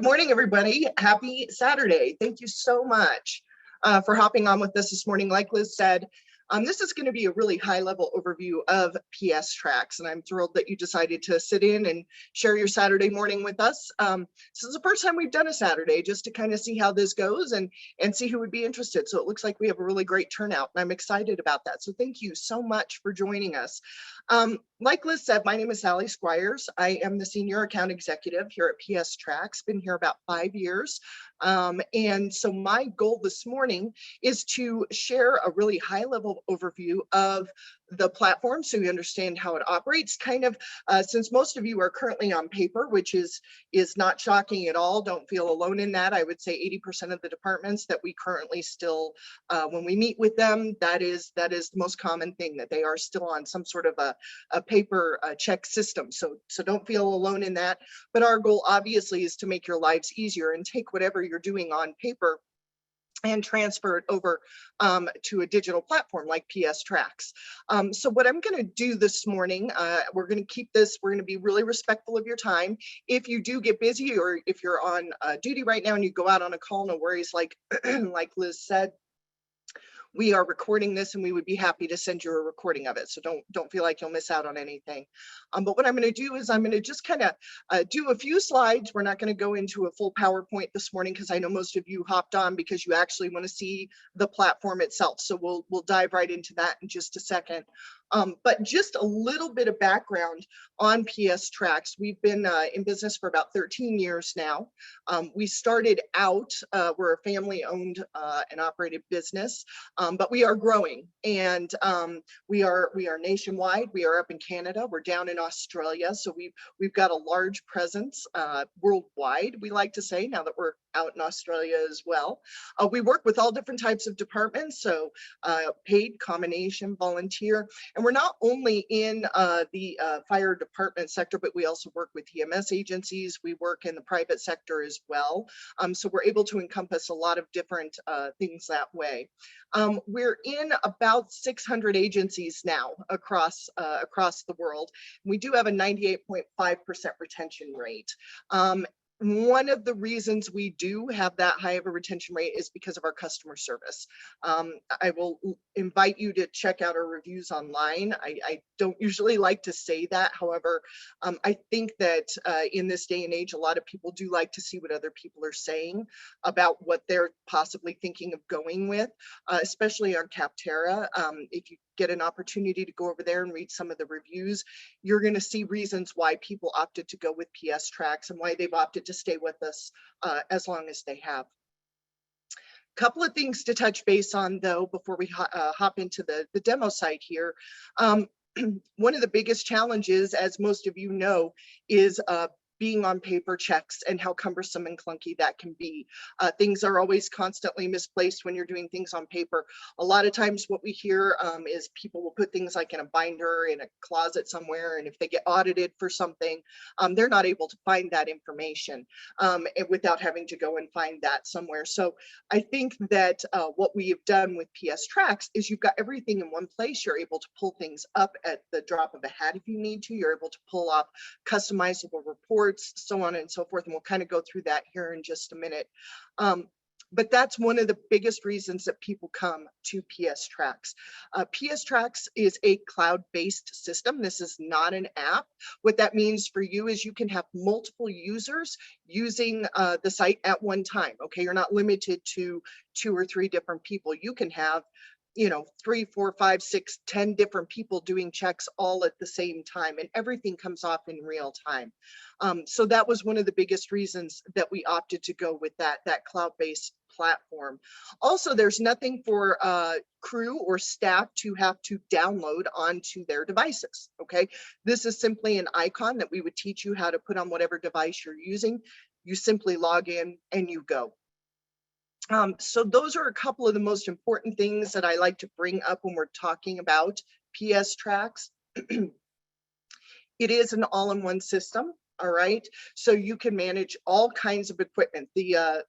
Good morning, everybody. Happy Saturday. Thank you so much for hopping on with us this morning. Like Liz said, this is going to be a really high-level overview of PSTrax, and I'm thrilled that you decided to sit in and share your Saturday morning with us. This is the first time we've done a Saturday, just to kind of see how this goes and see who would be interested. So it looks like we have a really great turnout, and I'm excited about that. So thank you so much for joining us. Like Liz said, my name is Sally Squires. I am the Senior Account Executive here at PSTrax, been here about 5 years. And so my goal this morning is to share a really high-level overview of the platform so you understand how it operates, kind of since most of you are currently on paper, which is not shocking at all. Don't feel alone in that. I would say 80% of the departments that we currently still, when we meet with them, that is the most common thing, that they are still on some sort of a paper check system. So don't feel alone in that. But our goal obviously is to make your lives easier and take whatever you're doing on paper and transfer it over to a digital platform like PSTrax. So what I'm going to do this morning, we're going to be really respectful of your time. If you do get busy, or if you're on duty right now and you go out on a call, no worries, like Liz said. We are recording this and we would be happy to send you a recording of it. So don't feel like you'll miss out on anything. But what I'm going to do is I'm going to just kind of do a few slides. We're not going to go into a full PowerPoint this morning because I know most of you hopped on because you actually want to see the platform itself. So we'll dive right into that in just a second. But just a little bit of background on PSTrax. We've been in business for about 13 years now. We started out, we're a family-owned and operated business, but we are growing, and we are nationwide. We are up in Canada. We're down in Australia, so we've got a large presence worldwide. We like to say, now that we're out in Australia as well. We work with all different types of departments, so paid, combination, volunteer. And we're not only in the fire department sector, but we also work with EMS agencies. We work in the private sector as well. So we're able to encompass a lot of different things that way. We're in about 600 agencies now across the world. We do have a 98.5% retention rate. One of the reasons we do have that high of a retention rate is because of our customer service. I will invite you to check out our reviews online. I don't usually like to say that. However, I think that in this day and age, a lot of people do like to see what other people are saying about what they're possibly thinking of going with, especially on Capterra. If you get an opportunity to go over there and read some of the reviews, you're going to see reasons why people opted to go with PSTrax and why they've opted to stay with us as long as they have. Couple of things to touch base on, though, before we hop into the demo site here. One of the biggest challenges, as most of you know, is being on paper checks and how cumbersome and clunky that can be. Things are always constantly misplaced when you're doing things on paper. A lot of times what we hear is people will put things like in a binder in a closet somewhere, and if they get audited for something, they're not able to find that information without having to go and find that somewhere. So I think that what we have done with PSTrax is you've got everything in one place. You're able to pull things up at the drop of a hat if you need to. You're able to pull off customizable reports, so on and so forth, and we'll kind of go through that here in just a minute. But that's one of the biggest reasons that people come to PSTrax. PSTrax is a cloud-based system. This is not an app. What that means for you is you can have multiple users using the site at one time. Okay, you're not limited to 2 or 3 different people. You can have 3, 4, 5, 6, 10 different people doing checks all at the same time, and everything comes off in real time. So that was one of the biggest reasons that we opted to go with that cloud-based platform. Also, there's nothing for crew or staff to have to download onto their devices. Okay, this is simply an icon that we would teach you how to put on whatever device you're using. You simply log in and you go. So those are a couple of the most important things that I like to bring up when we're talking about PSTrax. It is an all-in-one system, all right? So you can manage all kinds of equipment. The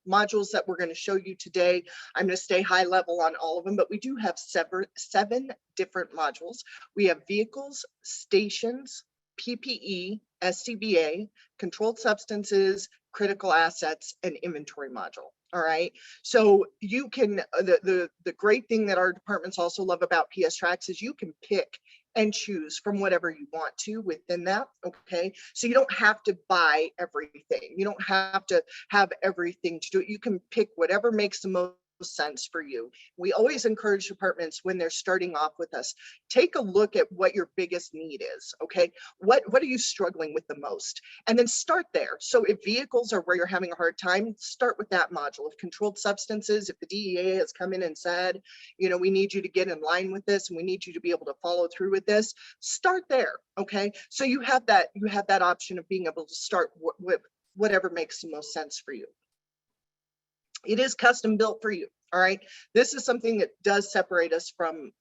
modules that we're going to show you today, I'm going to stay high level on all of them, but we do have 7 different modules. We have vehicles, stations, PPE, SCBA, controlled substances, critical assets, and inventory module. All right. So you can, the great thing that our departments also love about PSTrax is you can pick and choose from whatever you want to within that. Okay. So you don't have to buy everything. You don't have to have everything to do it. You can pick whatever makes the most sense for you. We always encourage departments when they're starting off with us, take a look at what your biggest need is. Okay. What are you struggling with the most? And then start there. So if vehicles are where you're having a hard time, start with that module. If controlled substances, if the DEA has come in and said, you know, we need you to get in line with this and we need you to be able to follow through with this, start there. Okay. So you have that option of being able to start with whatever makes the most sense for you. It is custom built for you. All right. This is something that does separate us from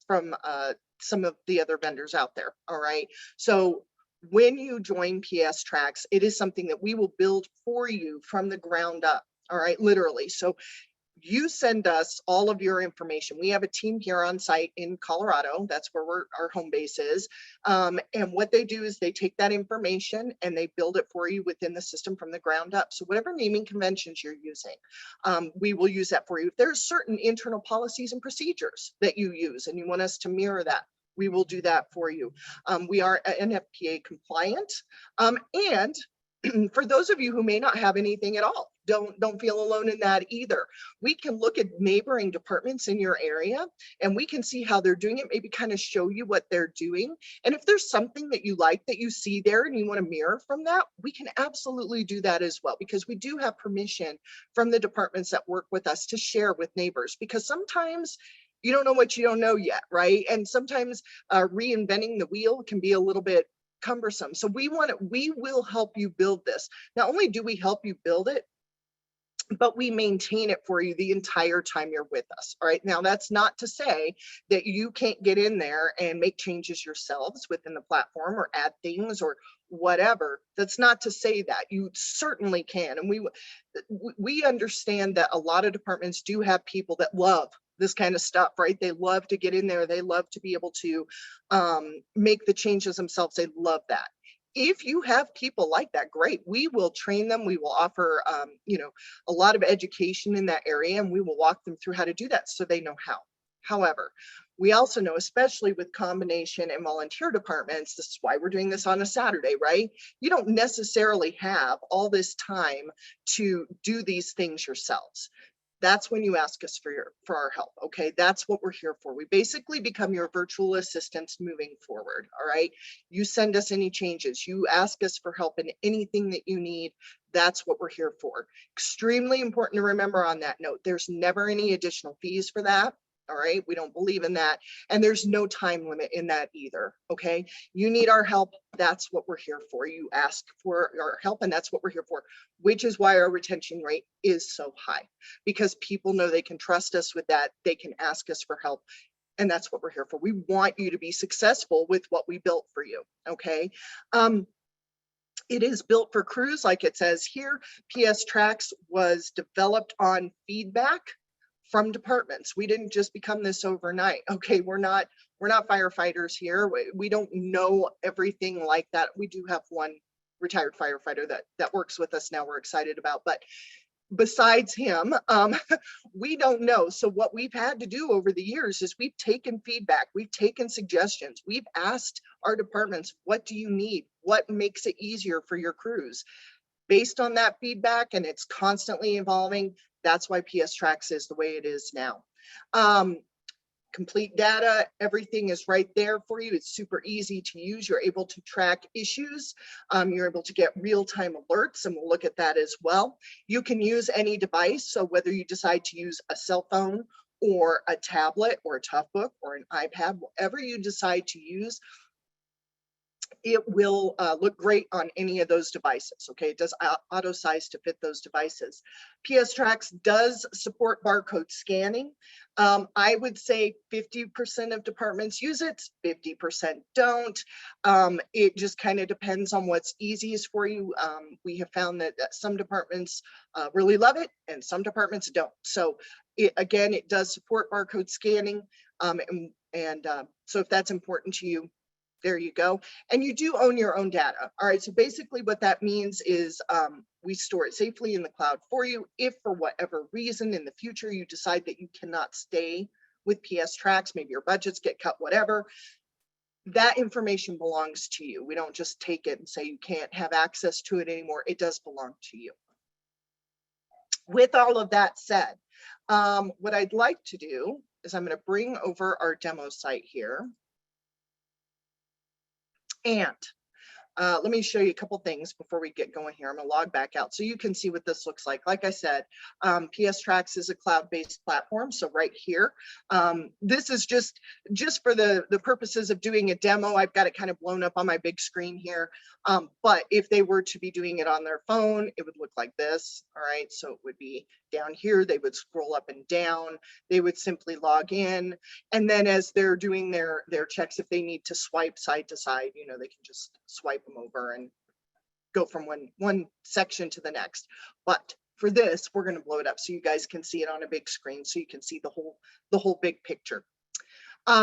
some of the other vendors out there. All right. So when you join PSTrax, it is something that we will build for you from the ground up. All right. Literally. So you send us all of your information. We have a team here on site in Colorado. That's where our home base is. And what they do is they take that information and they build it for you within the system from the ground up. So whatever naming conventions you're using, we will use that for you. If there's certain internal policies and procedures that you use and you want us to mirror that, we will do that for you. We are NFPA compliant. And for those of you who may not have anything at all, don't feel alone in that either. We can look at neighboring departments in your area and we can see how they're doing it, maybe kind of show you what they're doing. And if there's something that you like that you see there and you want to mirror from that, we can absolutely do that as well, because we do have permission from the departments that work with us to share with neighbors, because sometimes you don't know what you don't know yet, right? And sometimes reinventing the wheel can be a little bit cumbersome. So we will help you build this. Not only do we help you build it, but we maintain it for you the entire time you're with us. All right. Now, that's not to say that you can't get in there and make changes yourselves within the platform or add things or whatever. That's not to say that. You certainly can. And we understand that a lot of departments do have people that love this kind of stuff, right? They love to get in there. They love to be able to make the changes themselves. They love that. If you have people like that, great. We will train them. We will offer, a lot of education in that area, and we will walk them through how to do that so they know how. However, we also know, especially with combination and volunteer departments, this is why we're doing this on a Saturday, right? You don't necessarily have all this time to do these things yourselves. That's when you ask us for our help. Okay, that's what we're here for. We basically become your virtual assistants moving forward. All right, you send us any changes, you ask us for help in anything that you need. That's what we're here for. Extremely important to remember on that note. There's never any additional fees for that. All right, we don't believe in that. And there's no time limit in that either. Okay, you need our help. That's what we're here for. You ask for our help, and that's what we're here for, which is why our retention rate is so high, because people know they can trust us with that. They can ask us for help. And that's what we're here for. We want you to be successful with what we built for you. Okay. It is built for crews, like it says here. PSTrax was developed on feedback from departments. We didn't just become this overnight. Okay, we're not firefighters here. We don't know everything like that. We do have one retired firefighter that works with us now, we're excited about, but besides him, we don't know. So what we've had to do over the years is we've taken feedback, we've taken suggestions, we've asked our departments, what do you need? What makes it easier for your crews? Based on that feedback, and it's constantly evolving, that's why PSTrax is the way it is now. Complete data, everything is right there for you. It's super easy to use. You're able to track issues. You're able to get real-time alerts, and we'll look at that as well. You can use any device. So whether you decide to use a cell phone or a tablet or a toughbook or an iPad, whatever you decide to use, it will look great on any of those devices. Okay, it does auto size to fit those devices. PSTrax does support barcode scanning. I would say 50% of departments use it, 50% don't. It just kind of depends on what's easiest for you. We have found that some departments really love it and some departments don't. So again, it does support barcode scanning. So if that's important to you, There you go. And you do own your own data. All right. So basically what that means is we store it safely in the cloud for you. If for whatever reason in the future you decide that you cannot stay with PSTrax, maybe your budgets get cut, whatever, that information belongs to you. We don't just take it and say you can't have access to it anymore. It does belong to you. With all of that said, what I'd like to do is I'm going to bring over our demo site here. And let me show you a couple things before we get going here. I'm going to log back out so you can see what this looks like. Like I said, PSTrax is a cloud-based platform. So right here, this is just for the purposes of doing a demo. I've got it kind of blown up on my big screen here. But if they were to be doing it on their phone, it would look like this. All right, so it would be down here. They would scroll up and down. They would simply log in. And then as they're doing their checks, if they need to swipe side to side, you know, they can just swipe them over and go from one section to the next. But for this, we're going to blow it up so you guys can see it on a big screen, so you can see the whole big picture.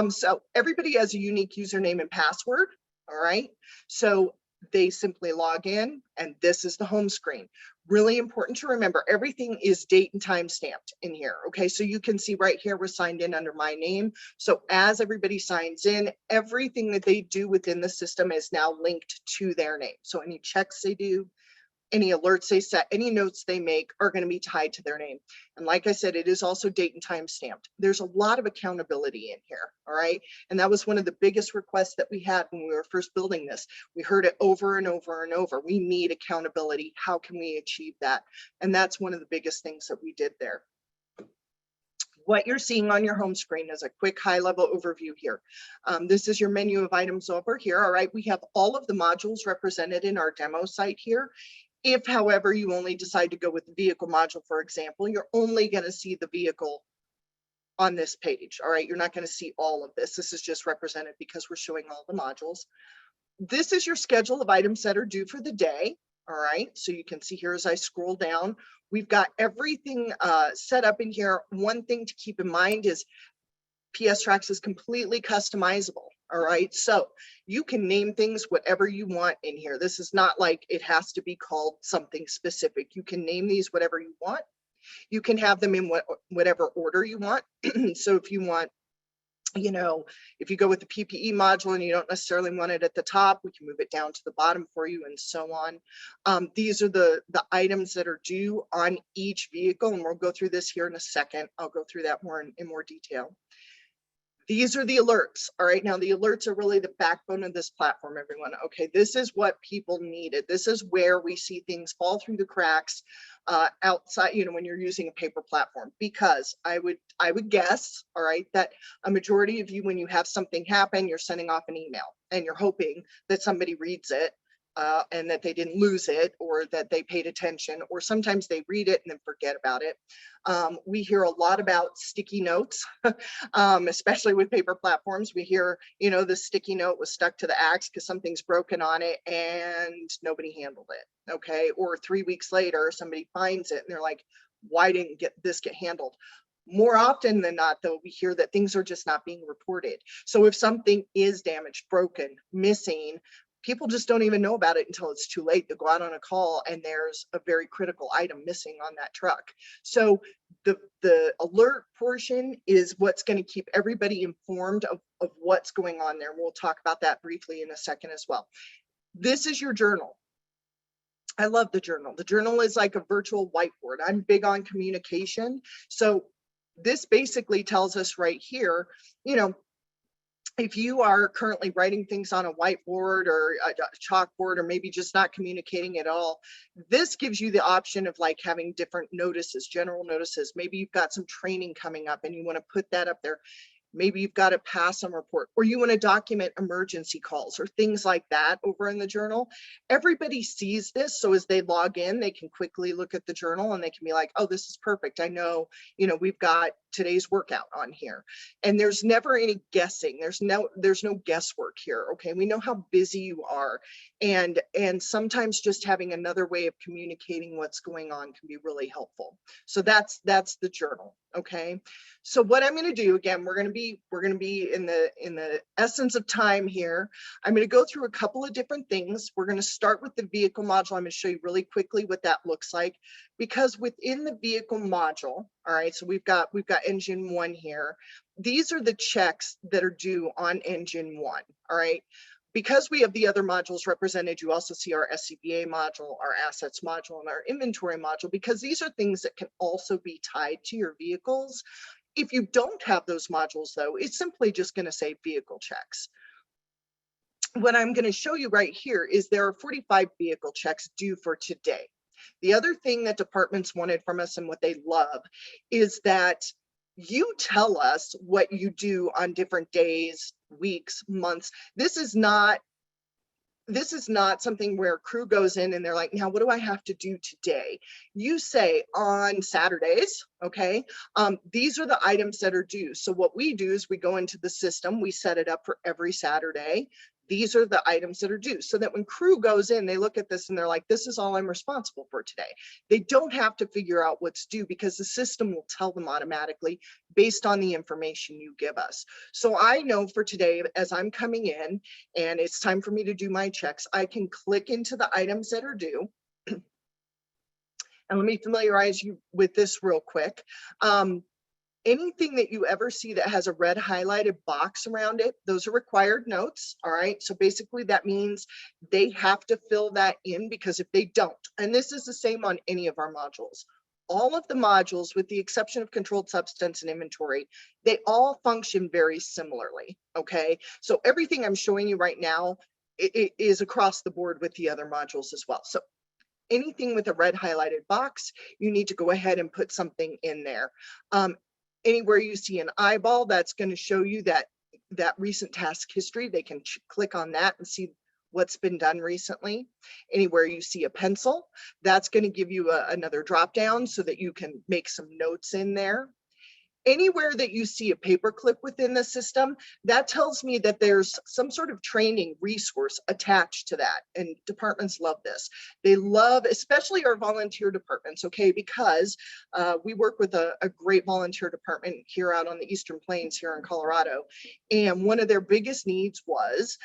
So everybody has a unique username and password. All right, so they simply log in, and this is the home screen. Really important to remember, everything is date and time stamped in here. Okay, so you can see right here, we're signed in under my name. So as everybody signs in, everything that they do within the system is now linked to their name. So any checks they do, any alerts they set, any notes they make are going to be tied to their name. And like I said, it is also date and time stamped. There's a lot of accountability in here. All right. And that was one of the biggest requests that we had when we were first building this. We heard it over and over and over. We need accountability. How can we achieve that? And that's one of the biggest things that we did there. What you're seeing on your home screen is a quick high-level overview here. This is your menu of items over here. All right. We have all of the modules represented in our demo site here. If, however, you only decide to go with the vehicle module, for example, you're only going to see the vehicle on this page. All right, you're not going to see all of this. This is just represented because we're showing all the modules. This is your schedule of items that are due for the day. All right, so you can see here as I scroll down, we've got everything set up in here. One thing to keep in mind is PSTrax is completely customizable. All right, so you can name things whatever you want in here. This is not like it has to be called something specific. You can name these whatever you want. You can have them in whatever order you want. So if you want, you know, if you go with the PPE module and you don't necessarily want it at the top, we can move it down to the bottom for you and so on. These are the items that are due on each vehicle, and we'll go through this here in a second. I'll go through that more in more detail. These are the alerts. All right, now the alerts are really the backbone of this platform, everyone. Okay, this is what people needed. This is where we see things fall through the cracks outside, you know, when you're using a paper platform, because I would guess, all right, that a majority of you, when you have something happen, you're sending off an email and you're hoping that somebody reads it. And that they didn't lose it, or that they paid attention, or sometimes they read it and then forget about it. We hear a lot about sticky notes, especially with paper platforms. We hear, you know, the sticky note was stuck to the axe because something's broken on it and nobody handled it. Okay, or 3 weeks later, somebody finds it and they're like, why didn't this get handled? More often than not, though, we hear that things are just not being reported. So if something is damaged, broken, missing, people just don't even know about it until it's too late. They'll go out on a call and there's a very critical item missing on that truck. So the alert portion is what's going to keep everybody informed of what's going on there. We'll talk about that briefly in a second as well. This is your journal. I love the journal. The journal is like a virtual whiteboard. I'm big on communication. So this basically tells us right here, you know, if you are currently writing things on a whiteboard or a chalkboard, or maybe just not communicating at all, this gives you the option of like having different notices, general notices. Maybe you've got some training coming up and you want to put that up there. Maybe you've got to pass some report, or you want to document emergency calls or things like that over in the journal. Everybody sees this. So as they log in, they can quickly look at the journal and they can be like, oh, this is perfect. I know, you know, we've got today's workout on here. And there's never any guessing. There's no guesswork here. Okay, we know how busy you are, and sometimes just having another way of communicating what's going on can be really helpful. So that's the journal. Okay, so what I'm going to do, again, we're going to be in the essence of time here. I'm going to go through a couple of different things. We're going to start with the vehicle module. I'm going to show you really quickly what that looks like, because within the vehicle module, all right, so we've got engine 1 here. These are the checks that are due on engine 1. All right, because we have the other modules represented, you also see our SCBA module, our assets module, and our inventory module, because these are things that can also be tied to your vehicles. If you don't have those modules, though, it's simply just going to say vehicle checks. What I'm going to show you right here is there are 45 vehicle checks due for today. The other thing that departments wanted from us, and what they love, is that you tell us what you do on different days, weeks, months. This is not something where crew goes in and they're like, now what do I have to do today? You say on Saturdays, okay, these are the items that are due. So what we do is we go into the system, we set it up for every Saturday. These are the items that are due, so that when crew goes in, they look at this and they're like, this is all I'm responsible for today. They don't have to figure out what's due, because the system will tell them automatically based on the information you give us. So I know for today, as I'm coming in and it's time for me to do my checks, I can click into the items that are due. And let me familiarize you with this real quick. Anything that you ever see that has a red highlighted box around it, those are required notes. All right, so basically that means they have to fill that in, because if they don't, and this is the same on any of our modules, all of the modules, with the exception of controlled substance and inventory, they all function very similarly. Okay, so everything I'm showing you right now, it is across the board with the other modules as well. So anything with a red highlighted box, you need to go ahead and put something in there. Anywhere you see an eyeball, that's going to show you that recent task history. They can click on that and see what's been done recently. Anywhere you see a pencil, that's going to give you another drop down so that you can make some notes in there. Anywhere that you see a paperclip within the system, that tells me that there's some sort of training resource attached to that. And departments love this. They love, especially our volunteer departments, okay, because we work with a great volunteer department here out on the Eastern Plains here in Colorado. And one of their biggest needs was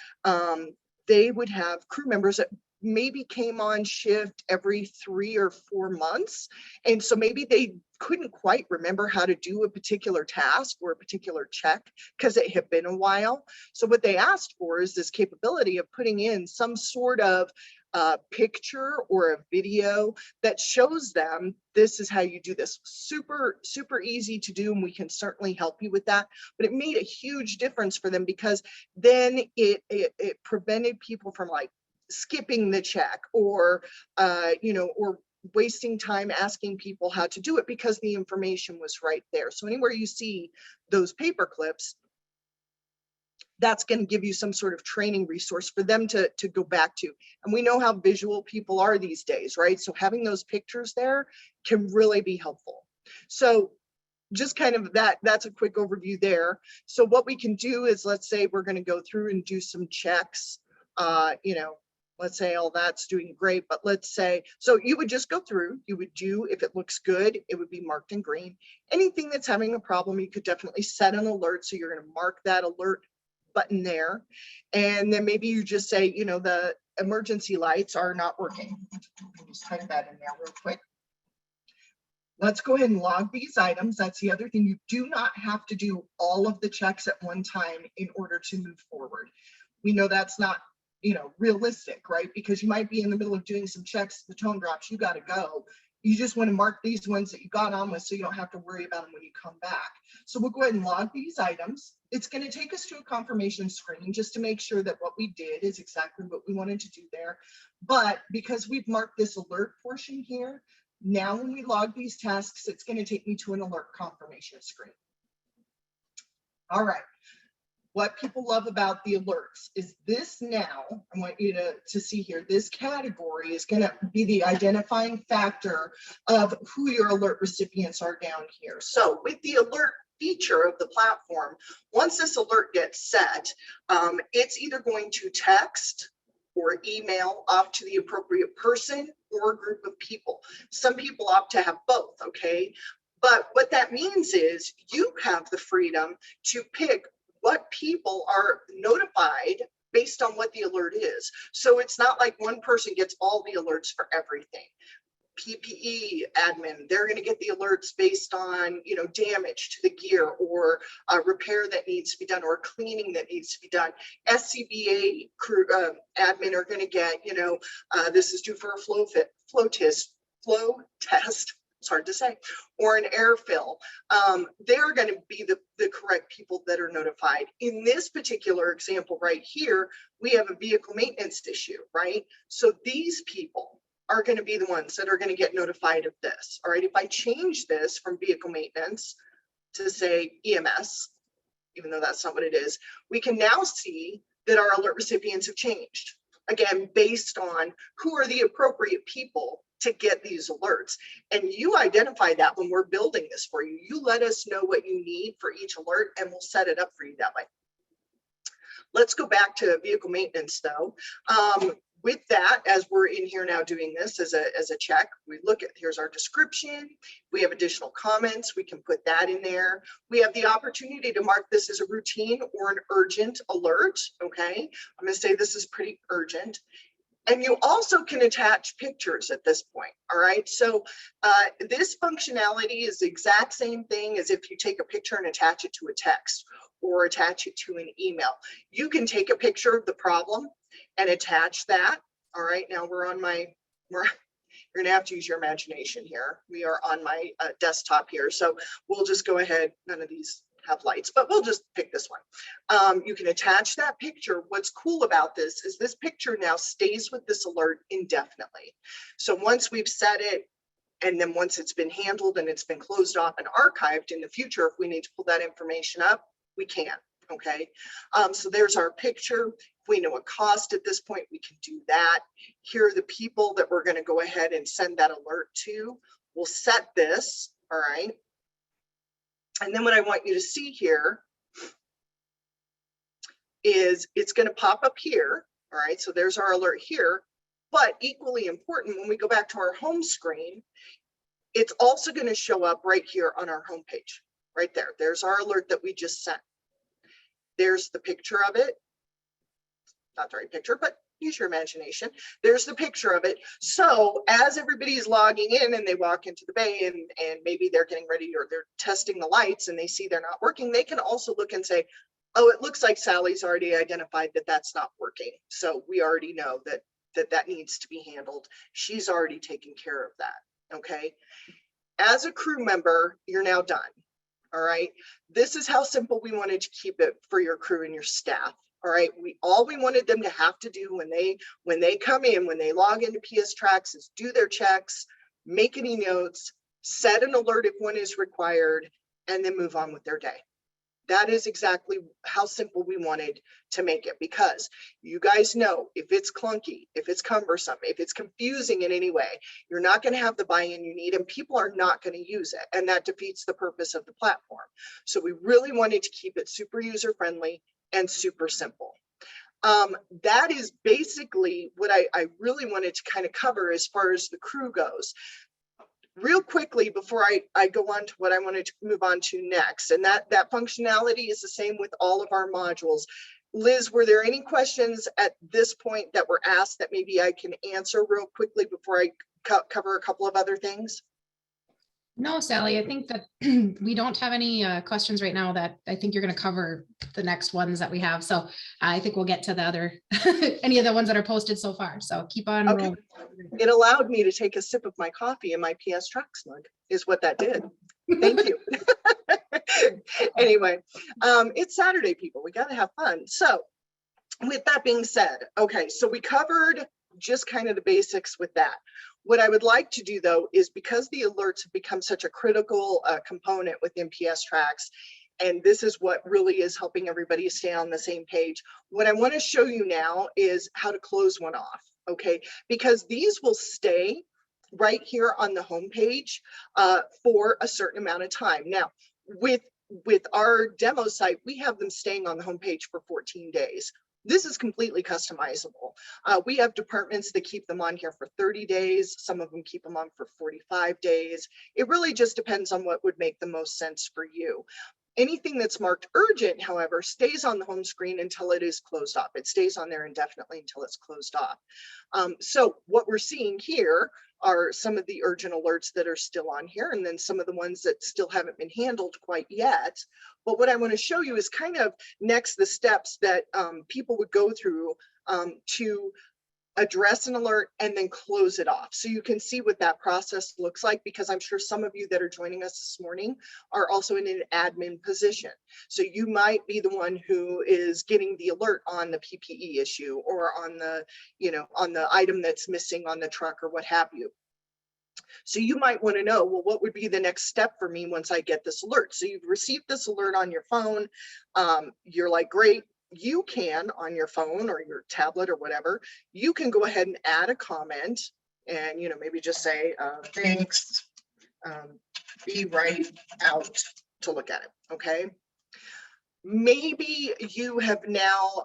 they would have crew members that maybe came on shift every 3 or 4 months. And so maybe they couldn't quite remember how to do a particular task or a particular check because it had been a while. So what they asked for is this capability of putting in some sort of picture or a video that shows them this is how you do this. Super, super easy to do, and we can certainly help you with that. But it made a huge difference for them, because then it prevented people from like skipping the check or or wasting time asking people how to do it, because the information was right there. So anywhere you see those paper clips, that's going to give you some sort of training resource for them to go back to. And we know how visual people are these days, right? So having those pictures there can really be helpful. So just kind of that's a quick overview there. So what we can do is, let's say we're going to go through and do some checks. Let's say all that's doing great, but let's say, so you would just go through, you would do, if it looks good, it would be marked in green. Anything that's having a problem, you could definitely set an alert. So you're going to mark that alert button there. And then maybe you just say, the emergency lights are not working. I'll just type that in there real quick. Let's go ahead and log these items. That's the other thing. You do not have to do all of the checks at one time in order to move forward. We know that's not realistic, right? Because you might be in the middle of doing some checks, the tone drops, you got to go. You just want to mark these ones that you got on with so you don't have to worry about them when you come back. So we'll go ahead and log these items. It's going to take us to a confirmation screen just to make sure that what we did is exactly what we wanted to do there. But because we've marked this alert portion here, now when we log these tasks, it's going to take me to an alert confirmation screen. All right. what people love about the alerts is this now, I want you to see here, this category is going to be the identifying factor of who your alert recipients are down here. So with the alert feature of the platform, once this alert gets set, it's either going to text or email off to the appropriate person or group of people. Some people opt to have both, okay? But what that means is you have the freedom to pick what people are notified based on what the alert is. So it's not like one person gets all the alerts for everything. PPE admin, they're going to get the alerts based on, you know, damage to the gear or a repair that needs to be done or cleaning that needs to be done. SCBA crew admin are going to get, you know, this is due for a flow test. It's hard to say, or an air fill. They're going to be the correct people that are notified. In this particular example right here, we have a vehicle maintenance issue, right? So these people are going to be the ones that are going to get notified of this. All right, if I change this from vehicle maintenance to say EMS, even though that's not what it is, we can now see that our alert recipients have changed. Again, based on who are the appropriate people to get these alerts. And you identify that when we're building this for you. You let us know what you need for each alert and we'll set it up for you that way. Let's go back to vehicle maintenance though. With that, as we're in here now doing this as a check, we look at, here's our description. We have additional comments, we can put that in there. We have the opportunity to mark this as a routine or an urgent alert, okay? I'm gonna say this is pretty urgent. And you also can attach pictures at this point, all right? So this functionality is the exact same thing as if you take a picture and attach it to a text or attach it to an email. You can take a picture of the problem and attach that. All right, now we're you're gonna have to use your imagination here. We are on my desktop here. So we'll just go ahead, none of these have lights, but we'll just pick this one. You can attach that picture. What's cool about this is this picture now stays with this alert indefinitely. So once we've set it, and then once it's been handled and it's been closed off and archived in the future, if we need to pull that information up, we can, okay? So there's our picture. If we know a cost at this point, we can do that. Here are the people that we're gonna go ahead and send that alert to. We'll set this, all right? And then what I want you to see here is it's gonna pop up here, all right? So there's our alert here, but equally important, when we go back to our home screen, it's also gonna show up right here on our home page, right there. There's our alert that we just sent. There's the picture of it. Not the right picture, but use your imagination. There's the picture of it. So as everybody's logging in and they walk into the bay and maybe they're getting ready or they're testing the lights and they see they're not working, they can also look and say, oh, it looks like Sally's already identified that that's not working. So we already know that needs to be handled. She's already taken care of that, okay? As a crew member, you're now done, all right? This is how simple we wanted to keep it for your crew and your staff. All right, all we wanted them to have to do when they come in, when they log into PSTrax is do their checks, make any notes, set an alert if one is required, and then move on with their day. That is exactly how simple we wanted to make it, because you guys know if it's clunky, if it's cumbersome, if it's confusing in any way, you're not going to have the buy-in you need and people are not going to use it, and that defeats the purpose of the platform. So we really wanted to keep it super user-friendly and super simple. That is basically what I really wanted to kind of cover as far as the crew goes. Real quickly before I go on to what I wanted to move on to next, and that functionality is the same with all of our modules. Liz, were there any questions at this point that were asked that maybe I can answer real quickly before I cover a couple of other things? No, Sally, I think that we don't have any questions right now. That I think you're going to cover the next ones that we have. So I think we'll get to the other, any of the ones that are posted so far. So keep on rolling. It allowed me to take a sip of my coffee in my PSTrax mug is what that did. Thank you. Anyway, it's Saturday, people. We got to have fun. So with that being said, okay, so we covered just kind of the basics with that. What I would like to do though is, because the alerts have become such a critical component within PSTrax, And this is what really is helping everybody stay on the same page. What I want to show you now is how to close one off, okay? Because these will stay right here on the home page for a certain amount of time. Now, with our demo site, we have them staying on the home page for 14 days. This is completely customizable. We have departments that keep them on here for 30 days. Some of them keep them on for 45 days. It really just depends on what would make the most sense for you. Anything that's marked urgent, however, stays on the home screen until it is closed off. It stays on there indefinitely until it's closed off. So what we're seeing here are some of the urgent alerts that are still on here, and then some of the ones that still haven't been handled quite yet. But what I want to show you is kind of next the steps that people would go through to address an alert and then close it off. So you can see what that process looks like, because I'm sure some of you that are joining us this morning are also in an admin position. So you might be the one who is getting the alert on the PPE issue, or on the, on the item that's missing on the truck, or what have you. So you might want to know, well, what would be the next step for me once I get this alert? So you've received this alert on your phone. You're like, great. You can, on your phone or your tablet or whatever, you can go ahead and add a comment and, maybe just say, thanks, be right out to look at it, okay? Maybe you have now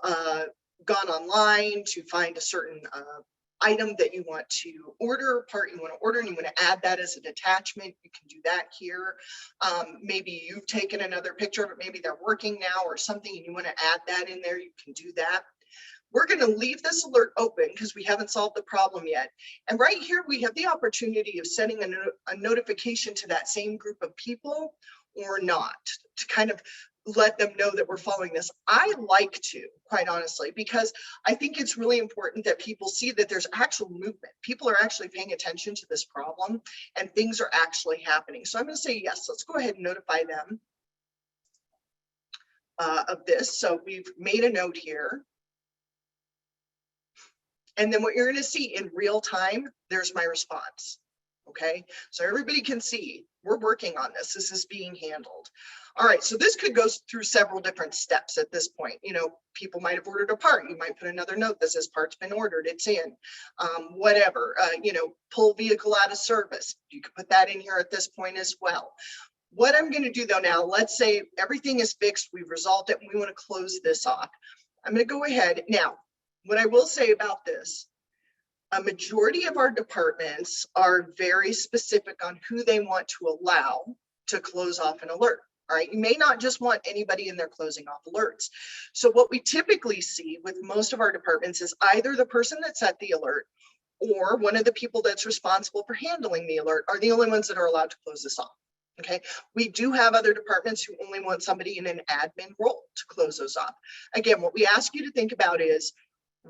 gone online to find a certain item that you want to order, part you want to order, and you want to add that as an attachment. You can do that here. Maybe you've taken another picture of it, maybe they're working now or something, and you want to add that in there, you can do that. We're going to leave this alert open because we haven't solved the problem yet. And right here, we have the opportunity of sending a notification to that same group of people or not, to kind of let them know that we're following this. I like to, quite honestly, because I think it's really important that people see that there's actual movement. People are actually paying attention to this problem and things are actually happening. So I'm going to say yes. Let's go ahead and notify them of this. So we've made a note here. And then what you're going to see in real time, there's my response. Okay, so everybody can see we're working on this. This is being handled. All right, so this could go through several different steps at this point. People might have ordered a part. You might put another note that says part's been ordered, it's in. Whatever, pull vehicle out of service. You could put that in here at this point as well. What I'm going to do though now, let's say everything is fixed, we've resolved it, and we want to close this off. I'm going to go ahead. Now, what I will say about this, a majority of our departments are very specific on who they want to allow to close off an alert. All right, you may not just want anybody in there closing off alerts. So what we typically see with most of our departments is either the person that set the alert or one of the people that's responsible for handling the alert are the only ones that are allowed to close this off. Okay, we do have other departments who only want somebody in an admin role to close those off. Again, what we ask you to think about is,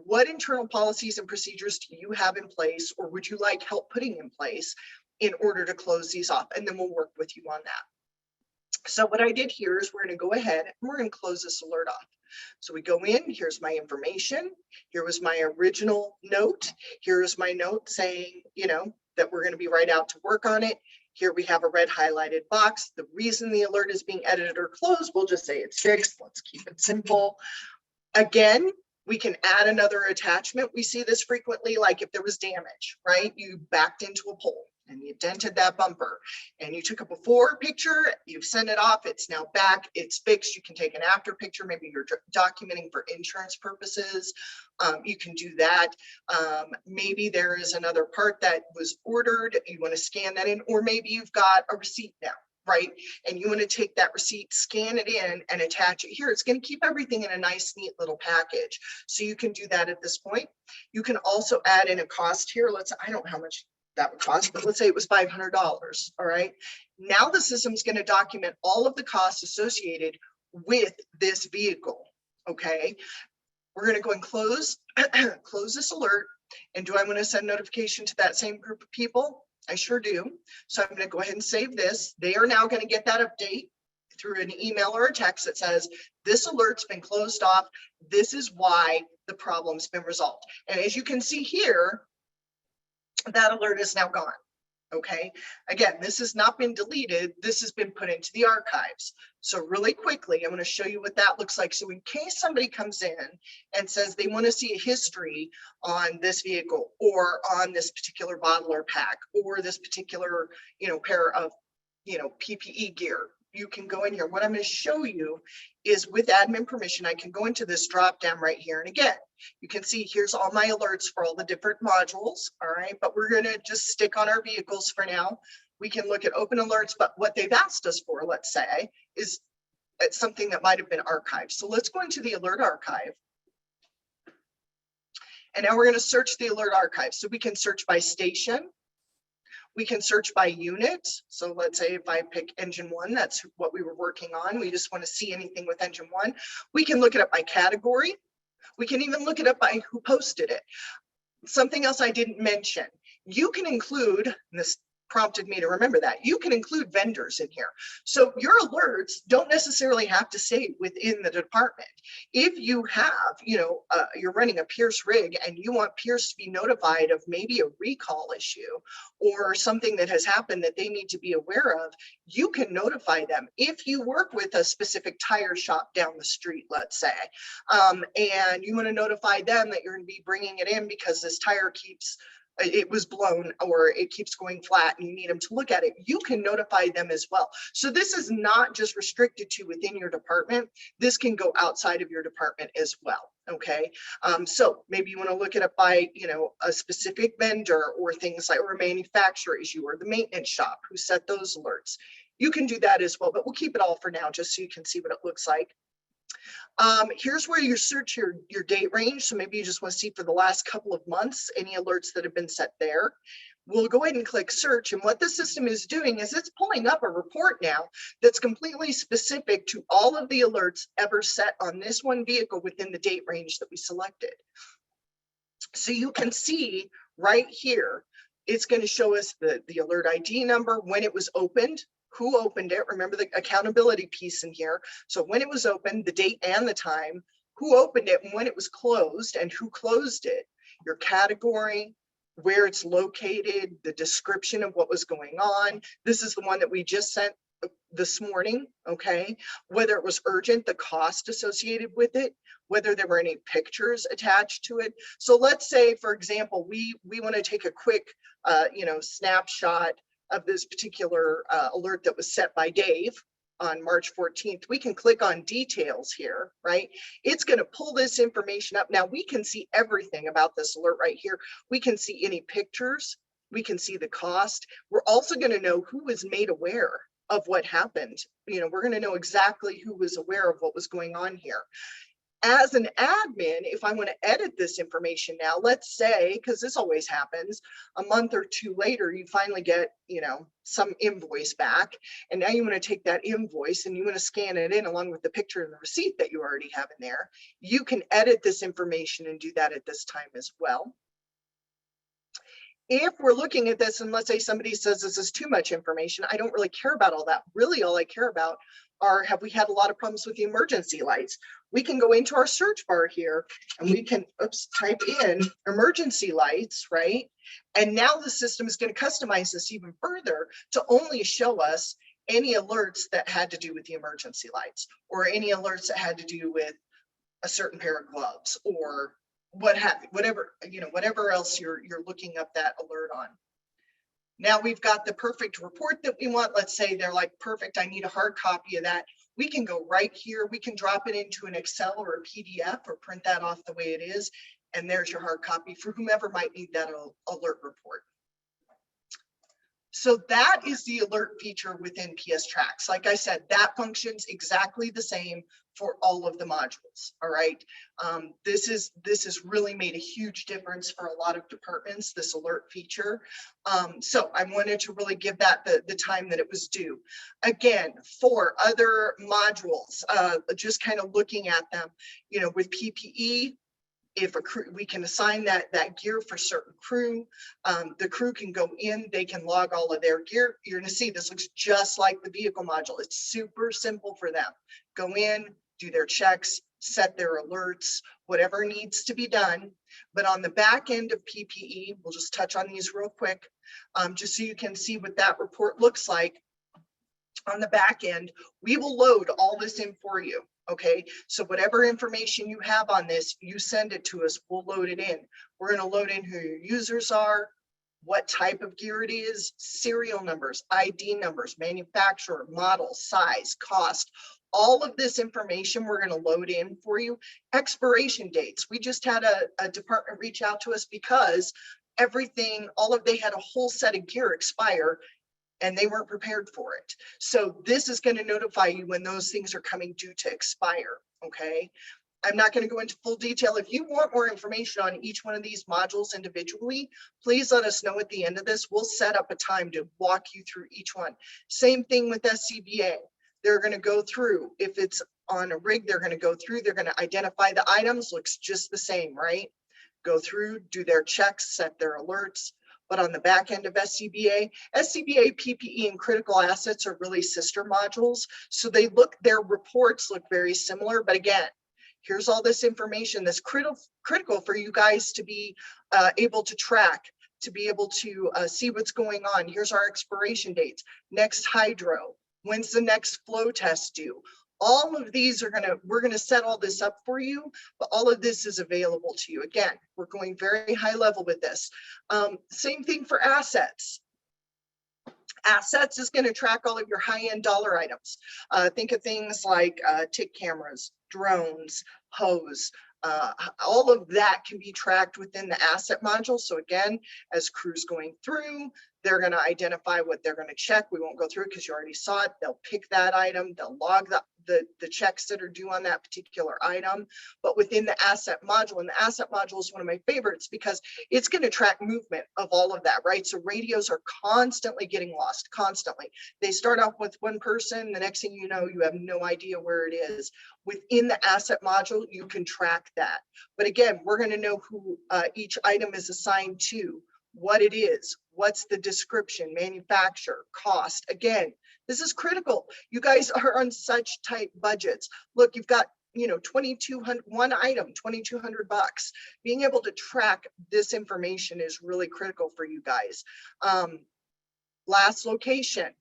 what internal policies and procedures do you have in place, or would you like help putting in place in order to close these off? And then we'll work with you on that. So what I did here is we're going to go ahead and we're going to close this alert off. So we go in, here's my information. Here was my original note. Here's my note saying, that we're going to be right out to work on it. Here we have a red highlighted box. The reason the alert is being edited or closed, we'll just say it's fixed. Let's keep it simple. Again, we can add another attachment. We see this frequently, like if there was damage, right? You backed into a pole and you dented that bumper and you took a before picture, you've sent it off, it's now back, it's fixed. You can take an after picture. Maybe you're documenting for insurance purposes. You can do that. Maybe there is another part that was ordered. You want to scan that in, or maybe you've got a receipt now, right? And you want to take that receipt, scan it in and attach it here. It's going to keep everything in a nice, neat little package. So you can do that at this point. You can also add in a cost here. I don't know how much that would cost, but let's say it was $500. All right. Now the system's going to document all of the costs associated with this vehicle. Okay. We're going to go and close this alert. And do I want to send notification to that same group of people? I sure do. So I'm going to go ahead and save this. They are now going to get that update through an email or a text that says, this alert's been closed off. This is why the problem's been resolved. And as you can see here, that alert is now gone. Okay, again, this has not been deleted. This has been put into the archives. So really quickly, I'm going to show you what that looks like. So in case somebody comes in and says they want to see a history on this vehicle or on this particular bottle or pack or this particular, pair of, PPE gear, you can go in here. What I'm going to show you is with admin permission, I can go into this drop down right here. And again, you can see here's all my alerts for all the different modules. All right, but we're going to just stick on our vehicles for now. We can look at open alerts, but what they've asked us for, let's say, is it's something that might have been archived. So let's go into the alert archive. And now we're going to search the alert archive. So we can search by station. We can search by unit. So let's say if I pick engine 1, that's what we were working on. We just want to see anything with engine 1. We can look it up by category. We can even look it up by who posted it. Something else I didn't mention, you can include, and this prompted me to remember that, you can include vendors in here. So your alerts don't necessarily have to stay within the department. If you have, you're running a Pierce rig and you want Pierce to be notified of maybe a recall issue or something that has happened that they need to be aware of, you can notify them. If you work with a specific tire shop down the street, let's say, and you want to notify them that you're going to be bringing it in because this tire it was blown or it keeps going flat and you need them to look at it, you can notify them as well. So this is not just restricted to within your department. This can go outside of your department as well. Okay, so maybe you want to look it up by, a specific vendor or things like, or a manufacturer issue or the maintenance shop who set those alerts. You can do that as well, but we'll keep it all for now just so you can see what it looks like. Here's where you search your date range. So maybe you just want to see for the last couple of months, any alerts that have been set there. We'll go ahead and click search. And what the system is doing is it's pulling up a report now that's completely specific to all of the alerts ever set on this one vehicle within the date range that we selected. So you can see right here, it's going to show us the alert ID number, when it was opened, who opened it. Remember the accountability piece in here. So when it was opened, the date and the time, who opened it and when it was closed and who closed it, your category, where it's located, the description of what was going on. This is the one that we just sent this morning, okay? Whether it was urgent, the cost associated with it, whether there were any pictures attached to it. So let's say, for example, we want to take a quick, snapshot of this particular alert that was set by Dave on March 14th. We can click on details here, right? It's going to pull this information up. Now we can see everything about this alert right here. We can see any pictures. We can see the cost. We're also going to know who was made aware of what happened. We're going to know exactly who was aware of what was going on here. As an admin, if I want to edit this information now, let's say, because this always happens, a month or two later, you finally get, some invoice back. And now you want to take that invoice and you want to scan it in along with the picture and the receipt that you already have in there. You can edit this information and do that at this time as well. If we're looking at this and let's say somebody says this is too much information, I don't really care about all that. Really, all I care about are, have we had a lot of problems with the emergency lights? We can go into our search bar here and we can type in emergency lights, right? And now the system is going to customize this even further to only show us any alerts that had to do with the emergency lights or any alerts that had to do with a certain pair of gloves or whatever else you're looking up that alert on. Now we've got the perfect report that we want. Let's say they're like, perfect, I need a hard copy of that. We can go right here. We can drop it into an Excel or a PDF or print that off the way it is. And there's your hard copy for whomever might need that alert report. So that is the alert feature within PSTrax. Like I said, that functions exactly the same for all of the modules. All right. This has really made a huge difference for a lot of departments, this alert feature. So I wanted to really give that the time that it was due. Again, for other modules, just kind of looking at them, with PPE, if a crew, we can assign that gear for certain crew. The crew can go in, they can log all of their gear. You're going to see this looks just like the vehicle module. It's super simple for them. Go in, do their checks, set their alerts, whatever needs to be done. But on the back end of PPE, we'll just touch on these real quick. just so you can see what that report looks like. On the back end, we will load all this in for you. Okay, so whatever information you have on this, you send it to us, we'll load it in. We're going to load in who your users are, what type of gear it is, serial numbers, ID numbers, manufacturer, model, size, cost. All of this information we're going to load in for you. Expiration dates. We just had a department reach out to us because they had a whole set of gear expire and they weren't prepared for it. So this is going to notify you when those things are coming due to expire, okay? I'm not going to go into full detail. If you want more information on each one of these modules individually, please let us know at the end of this. We'll set up a time to walk you through each one. Same thing with SCBA. They're going to go through, if it's on a rig, they're going to go through, they're going to identify the items, looks just the same, right? Go through, do their checks, set their alerts. But on the back end of SCBA PPE and critical assets are really sister modules. So their reports look very similar, but again, here's all this information that's critical for you guys to be able to track, to be able to see what's going on. Here's our expiration dates, next hydro, when's the next flow test due? All of these we're gonna set all this up for you, but all of this is available to you. Again, we're going very high level with this. Same thing for assets. Assets is going to track all of your high-end dollar items. Think of things like tick cameras, drones, hose. All of that can be tracked within the asset module. So again, as crews going through, they're going to identify what they're going to check. We won't go through it because you already saw it. They'll pick that item. They'll log the checks that are due on that particular item. But within the asset module, and the asset module is one of my favorites because it's going to track movement of all of that, right? So radios are constantly getting lost, constantly. They start off with one person. The next thing you know, you have no idea where it is. Within the asset module, you can track that. But again, we're going to know who each item is assigned to, what it is, what's the description, manufacturer, cost. Again, this is critical. You guys are on such tight budgets. Look, you've got, 2,200, one item, $2,200. Being able to track this information is really critical for you guys. Last location.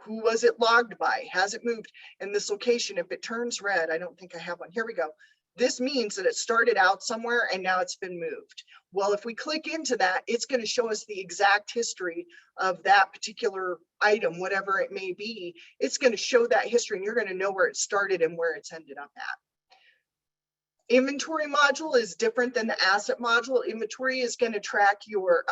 Who was it logged by? Has it moved? And this location, if it turns red, I don't think I have one. Here we go. This means that it started out somewhere and now it's been moved. Well, if we click into that, it's going to show us the exact history of that particular item, whatever it may be. It's going to show that history and you're going to know where it started and where it's ended up at. Inventory module is different than the asset module. Inventory is going to track your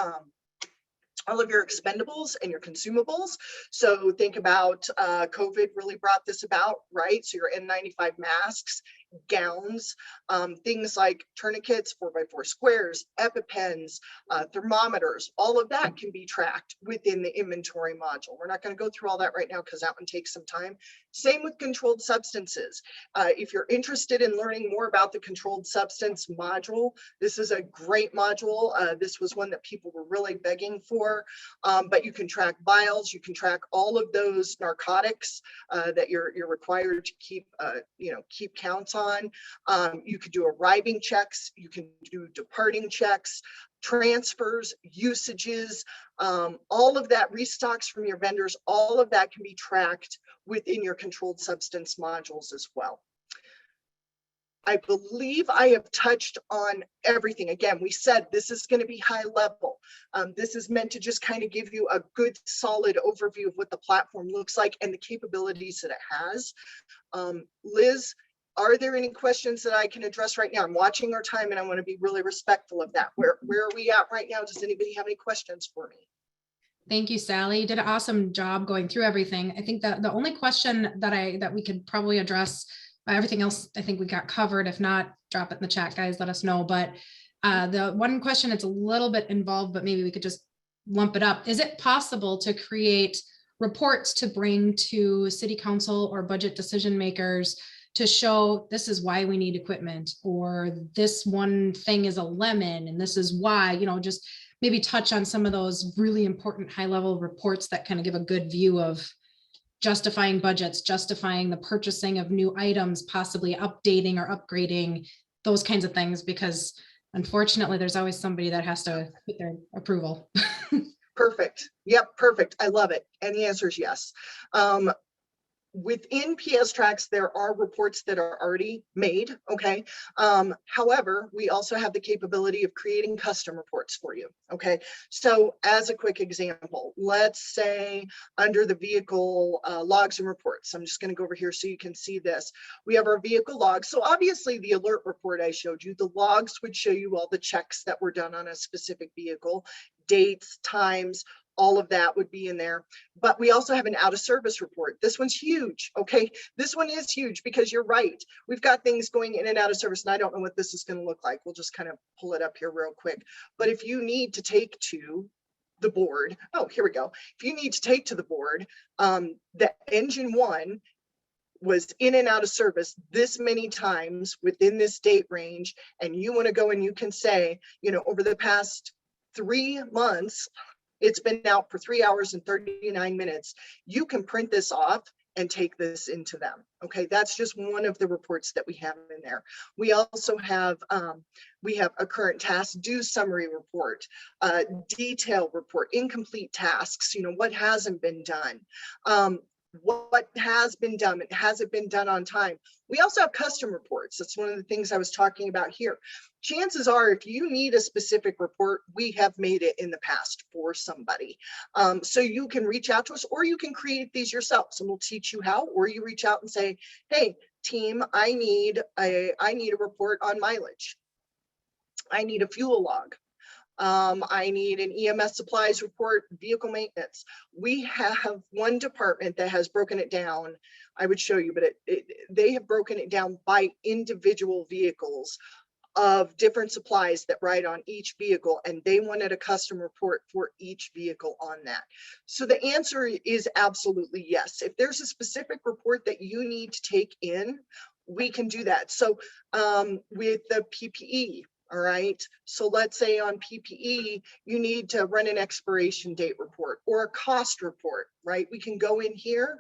all of your expendables and your consumables. So think about COVID really brought this about, right? So your N95 masks, gowns, things like tourniquets, 4x4 squares, EpiPens, thermometers, all of that can be tracked within the inventory module. We're not going to go through all that right now because that one takes some time. Same with controlled substances. If you're interested in learning more about the controlled substance module, this is a great module. This was one that people were really begging for, but you can track vials, you can track all of those narcotics that you're required to keep counts on. You could do arriving checks, you can do departing checks, transfers, usages, all of that, restocks from your vendors, all of that can be tracked within your controlled substance modules as well. I believe I have touched on everything. Again, we said this is going to be high level. This is meant to just kind of give you a good solid overview of what the platform looks like and the capabilities that it has. Liz, are there any questions that I can address right now? I'm watching our time and I want to be really respectful of that. Where are we at right now? Does anybody have any questions for me? Thank you, Sally. You did an awesome job going through everything. I think that the only question that we could probably address, everything else I think we got covered. If not, drop it in the chat, guys, let us know. But the one question, it's a little bit involved, but maybe we could just lump it up. Is it possible to create reports to bring to city council or budget decision makers to show this is why we need equipment, or this one thing is a lemon and this is why, just maybe touch on some of those really important high level reports that kind of give a good view of justifying budgets, justifying the purchasing of new items, possibly updating or upgrading, those kinds of things, because unfortunately there's always somebody that has to put their approval. Perfect. Yep, perfect. I love it. And the answer is yes. Within PSTrax, there are reports that are already made, okay? However, we also have the capability of creating custom reports for you, okay? So as a quick example, let's say under the vehicle logs and reports, I'm just gonna go over here so you can see this. We have our vehicle logs. So obviously the alert report I showed you, the logs would show you all the checks that were done on a specific vehicle, dates, times, all of that would be in there. But we also have an out of service report. This one's huge, okay? This one is huge because you're right. We've got things going in and out of service, and I don't know what this is going to look like. We'll just kind of pull it up here real quick. But if you need to take to the board, oh, here we go. If you need to take to the board, the engine one was in and out of service this many times within this date range, and you want to go and you can say, you know, over the past 3 months, it's been out for 3 hours and 39 minutes. You can print this off and take this into them. Okay, that's just one of the reports that we have in there. We also have a current task due summary report, detail report, incomplete tasks, you know, what hasn't been done. What has been done, has it been done on time? We also have custom reports. That's one of the things I was talking about here. Chances are, if you need a specific report, we have made it in the past for somebody. So you can reach out to us, or you can create these yourselves, and we'll teach you how. Or you reach out and say, hey, team, I need a report on mileage. I need a fuel log. I need an EMS supplies report, vehicle maintenance. We have one department that has broken it down. I would show you, but they have broken it down by individual vehicles of different supplies that ride on each vehicle, and they wanted a custom report for each vehicle on that. So the answer is absolutely yes. If there's a specific report that you need to take in, we can do that. So with the PPE, all right, so let's say on PPE, you need to run an expiration date report or a cost report, right? We can go in here,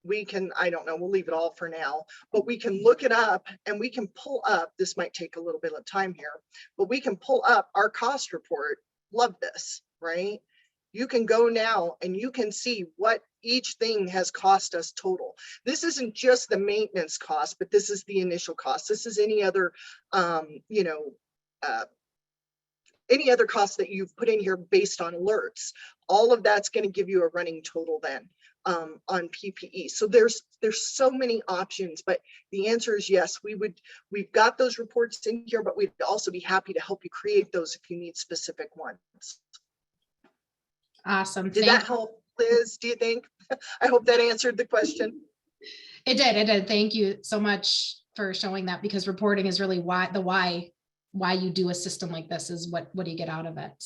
we can, I don't know, we'll leave it all for now, but we can look it up and we can pull up, this might take a little bit of time here, but we can pull up our cost report. Love this, right? You can go now and you can see what each thing has cost us total. This isn't just the maintenance cost, but this is the initial cost. This is any other, you know, any other costs that you've put in here based on alerts. All of that's going to give you a running total then on PPE. So there's so many options, but the answer is yes. We've got those reports in here, but we'd also be happy to help you create those if you need specific ones. Awesome. Did that help, Liz? Do you think? I hope that answered the question. It did. It did. Thank you so much for showing that, because reporting is really why you do a system like this, is what do you get out of it.